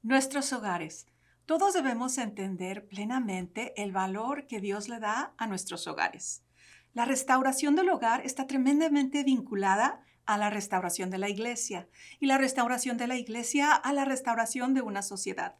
Nuestros hogares. Todos debemos entender plenamente el valor que Dios le da a nuestros hogares. La restauración del hogar está tremendamente vinculada a la restauración de la iglesia y la restauración de la iglesia a la restauración de una sociedad.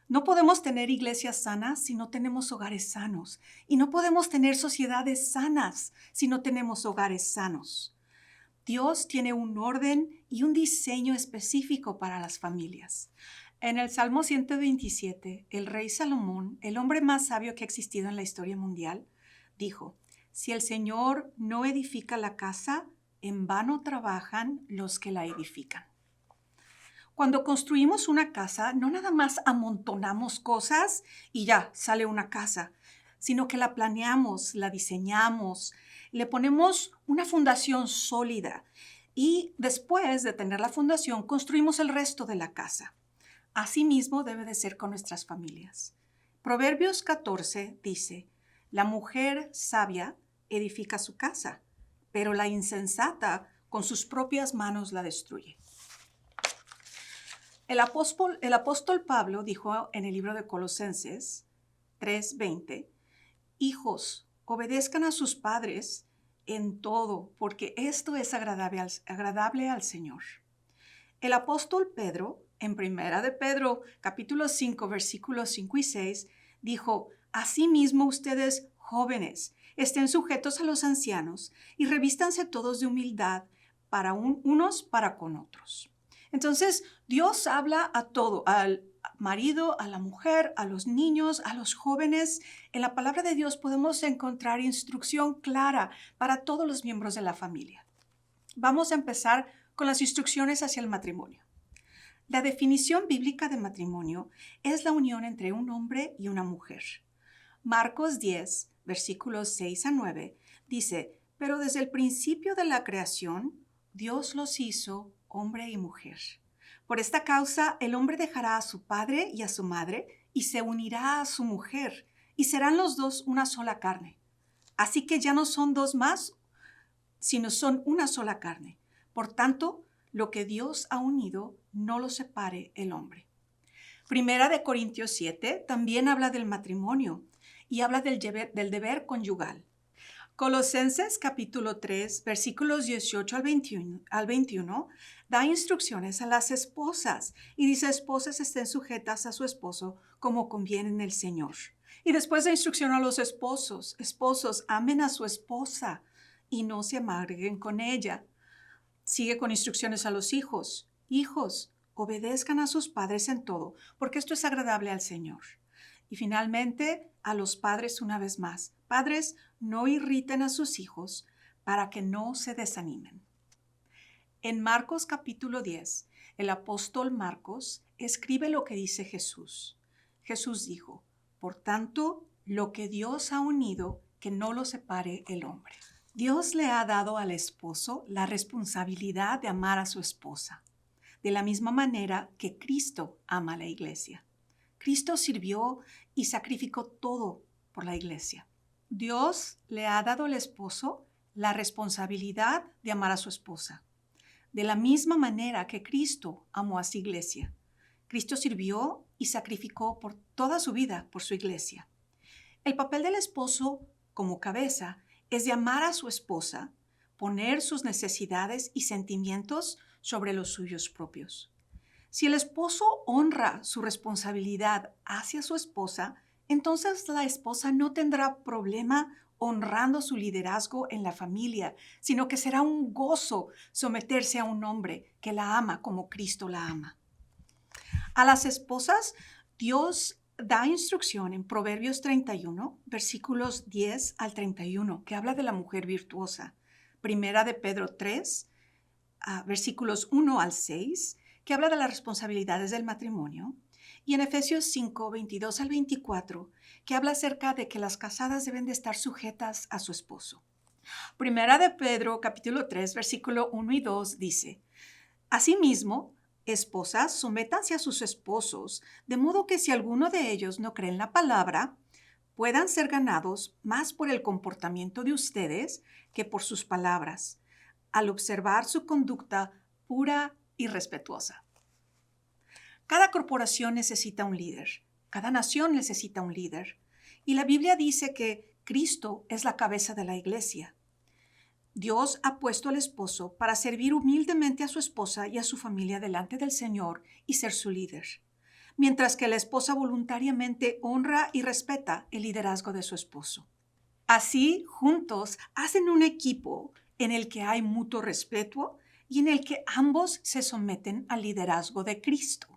No podemos tener iglesias sanas si no tenemos hogares sanos y no podemos tener sociedades sanas si no tenemos hogares sanos. Dios tiene un orden y un diseño específico para las familias. En el Salmo 127, el rey Salomón, el hombre más sabio que ha existido en la historia mundial, dijo: si el Señor no edifica la casa, en vano trabajan los que la edifican. Cuando construimos una casa, no nada más amontonamos cosas y ya sale una casa, sino que la planeamos, la diseñamos, le ponemos una fundación sólida y después de tener la fundación construimos el resto de la casa. Asimismo debe de ser con nuestras familias. Proverbios 14 dice: la mujer sabia edifica su casa, pero la insensata con sus propias manos la destruye. El apóstol Pablo dijo en el libro de Colosenses 3:20: hijos, obedezcan a sus padres en todo, porque esto es agradable al Señor. El apóstol Pedro, en primera de Pedro, capítulo 5, versículos 5 y 6, dijo: asimismo ustedes, jóvenes, estén sujetos a los ancianos y revístanse todos de humildad unos para con otros. Entonces, Dios habla a todo, al marido, a la mujer, a los niños, a los jóvenes. En la palabra de Dios podemos encontrar instrucción clara para todos los miembros de la familia. Vamos a empezar con las instrucciones hacia el matrimonio. La definición bíblica de matrimonio es la unión entre un hombre y una mujer. Marcos 10, versículos 6 a 9, dice: pero desde el principio de la creación, Dios los hizo hombre y mujer. Por esta causa, el hombre dejará a su padre y a su madre y se unirá a su mujer, y serán los dos una sola carne. Así que ya no son dos más, sino son una sola carne. Por tanto, lo que Dios ha unido, no lo separe el hombre. Primera de Corintios 7 también habla del matrimonio y habla del deber conyugal. Colosenses capítulo 3, versículos 18 al 21, da instrucciones a las esposas y dice: esposas estén sujetas a su esposo como conviene en el Señor. Y después da instrucción a los esposos: esposos, amen a su esposa y no se amarguen con ella. Sigue con instrucciones a los hijos: hijos, obedezcan a sus padres en todo, porque esto es agradable al Señor. Y finalmente, a los padres una vez más: padres, no irriten a sus hijos para que no se desanimen. En Marcos capítulo 10, el apóstol Marcos escribe lo que dice Jesús. Jesús dijo: por tanto, lo que Dios ha unido, que no lo separe el hombre. Dios le ha dado al esposo la responsabilidad de amar a su esposa, de la misma manera que Cristo ama a la iglesia. Cristo sirvió y sacrificó todo por la iglesia. Dios le ha dado al esposo la responsabilidad de amar a su esposa, de la misma manera que Cristo amó a su iglesia. Cristo sirvió y sacrificó por toda su vida por su iglesia. El papel del esposo como cabeza es de amar a su esposa, poner sus necesidades y sentimientos sobre los suyos propios. Si el esposo honra su responsabilidad hacia su esposa, entonces la esposa no tendrá problema honrando su liderazgo en la familia, sino que será un gozo someterse a un hombre que la ama como Cristo la ama. A las esposas, Dios da instrucción en Proverbios 31, versículos 10 al 31, que habla de la mujer virtuosa. Primera de Pedro 3, versículos 1 al 6, que habla de las responsabilidades del matrimonio. Y en Efesios 5, 22 al 24, que habla acerca de que las casadas deben de estar sujetas a su esposo. Primera de Pedro, capítulo 3, versículo 1 y 2, dice: asimismo, esposas, sométanse a sus esposos, de modo que si alguno de ellos no cree en la palabra, puedan ser ganados más por el comportamiento de ustedes que por sus palabras, al observar su conducta pura y respetuosa. Cada corporación necesita un líder. Cada nación necesita un líder. Y la Biblia dice que Cristo es la cabeza de la iglesia. Dios ha puesto al esposo para servir humildemente a su esposa y a su familia delante del Señor y ser su líder, mientras que la esposa voluntariamente honra y respeta el liderazgo de su esposo. Así, juntos, hacen un equipo en el que hay mutuo respeto y en el que ambos se someten al liderazgo de Cristo.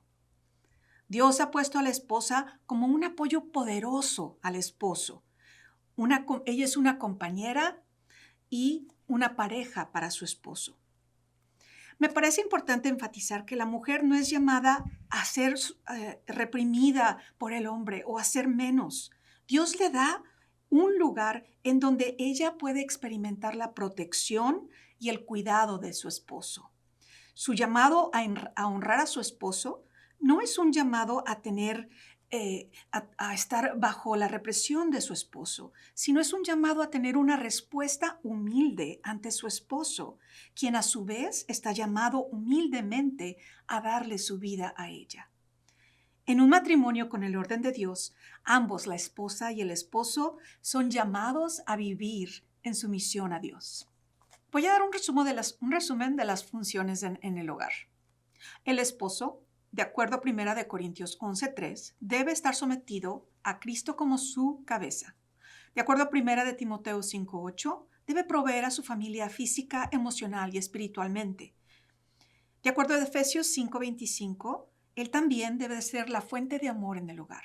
Dios ha puesto a la esposa como un apoyo poderoso al esposo. Ella es una compañera y una pareja para su esposo. Me parece importante enfatizar que la mujer no es llamada a ser reprimida por el hombre o a ser menos. Dios le da un lugar en donde ella puede experimentar la protección y el cuidado de su esposo. Su llamado a honrar a su esposo no es un llamado a tener a estar bajo la represión de su esposo, sino es un llamado a tener una respuesta humilde ante su esposo, quien a su vez está llamado humildemente a darle su vida a ella. En un matrimonio con el orden de Dios, ambos, la esposa y el esposo, son llamados a vivir en sumisión a Dios. Voy a dar un resumen de las funciones en el hogar. El esposo, de acuerdo a 1 Corintios 11:3, debe estar sometido a Cristo como su cabeza. De acuerdo a 1 Timoteo 5:8, debe proveer a su familia física, emocional y espiritualmente. De acuerdo a Efesios 5:25, él también debe ser la fuente de amor en el hogar.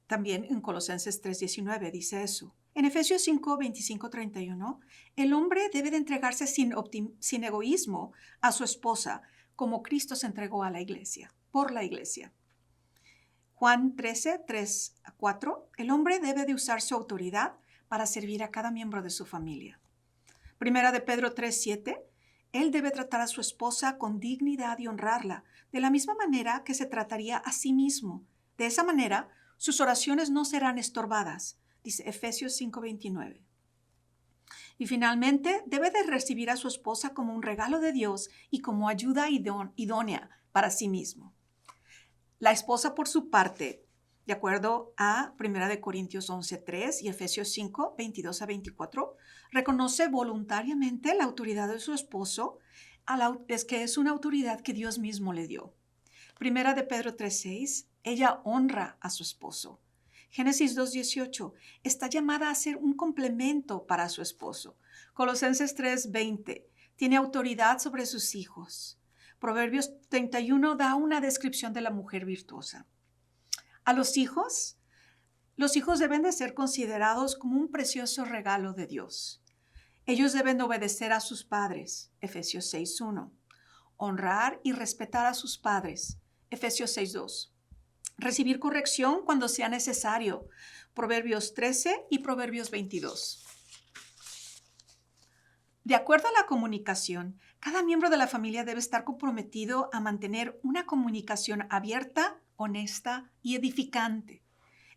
También en Colosenses 3:19 dice eso. En Efesios 5:25-31, el hombre debe de entregarse sin egoísmo a su esposa, como Cristo se entregó a la iglesia, por la iglesia. Juan 13:3-4, el hombre debe de usar su autoridad para servir a cada miembro de su familia. Primera de Pedro 3:7, él debe tratar a su esposa con dignidad y honrarla, de la misma manera que se trataría a sí mismo. De esa manera, sus oraciones no serán estorbadas, dice Efesios 5:29. Y finalmente, debe de recibir a su esposa como un regalo de Dios y como ayuda idónea para sí mismo. La esposa, por su parte, de acuerdo a 1 Corintios 11:3 y Efesios 5:22-24, reconoce voluntariamente la autoridad de su esposo, es que es una autoridad que Dios mismo le dio. 1 de Pedro 3:6, ella honra a su esposo. Génesis 2:18, está llamada a ser un complemento para su esposo. Colosenses 3:20, tiene autoridad sobre sus hijos. Proverbios 31 da una descripción de la mujer virtuosa. A los hijos deben de ser considerados como un precioso regalo de Dios. Ellos deben obedecer a sus padres, Efesios 6:1. Honrar y respetar a sus padres, Efesios 6:2. Recibir corrección cuando sea necesario, Proverbios 13 y Proverbios 22. De acuerdo a la comunicación, cada miembro de la familia debe estar comprometido a mantener una comunicación abierta, honesta y edificante.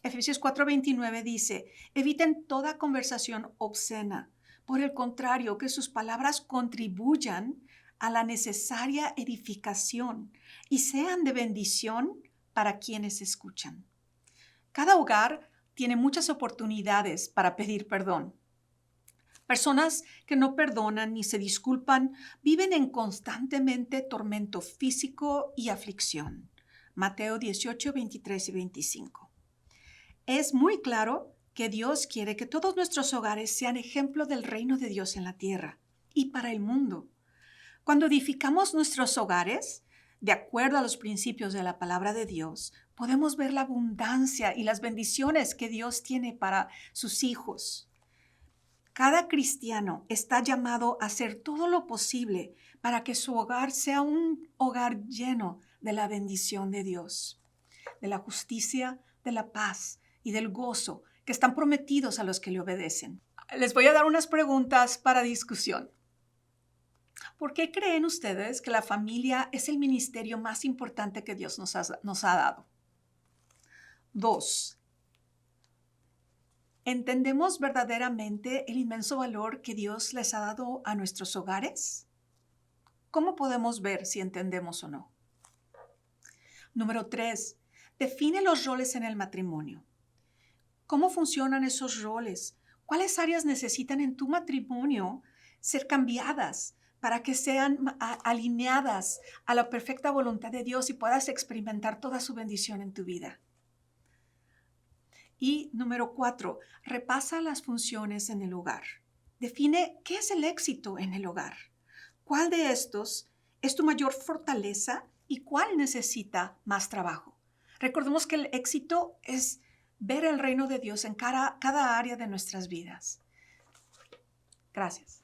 Efesios 4:29 dice, eviten toda conversación obscena. Por el contrario, que sus palabras contribuyan a la necesaria edificación y sean de bendición para quienes escuchan. Cada hogar tiene muchas oportunidades para pedir perdón. Personas que no perdonan ni se disculpan viven en constantemente tormento físico y aflicción. Mateo 18:23-25. Es muy claro que Dios quiere que todos nuestros hogares sean ejemplo del reino de Dios en la tierra y para el mundo. Cuando edificamos nuestros hogares, de acuerdo a los principios de la palabra de Dios, podemos ver la abundancia y las bendiciones que Dios tiene para sus hijos. Cada cristiano está llamado a hacer todo lo posible para que su hogar sea un hogar lleno de la bendición de Dios, de la justicia, de la paz y del gozo que están prometidos a los que le obedecen. Les voy a dar unas preguntas para discusión. ¿Por qué creen ustedes que la familia es el ministerio más importante que Dios nos ha dado? 2. ¿Entendemos verdaderamente el inmenso valor que Dios les ha dado a nuestros hogares? ¿Cómo podemos ver si entendemos o no? Número 3, define los roles en el matrimonio. ¿Cómo funcionan esos roles? ¿Cuáles áreas necesitan en tu matrimonio ser cambiadas para que sean alineadas a la perfecta voluntad de Dios y puedas experimentar toda su bendición en tu vida? Y número 4, repasa las funciones en el hogar. Define qué es el éxito en el hogar. ¿Cuál de estos es tu mayor fortaleza y cuál necesita más trabajo? Recordemos que el éxito es ver el reino de Dios en cada área de nuestras vidas. Gracias.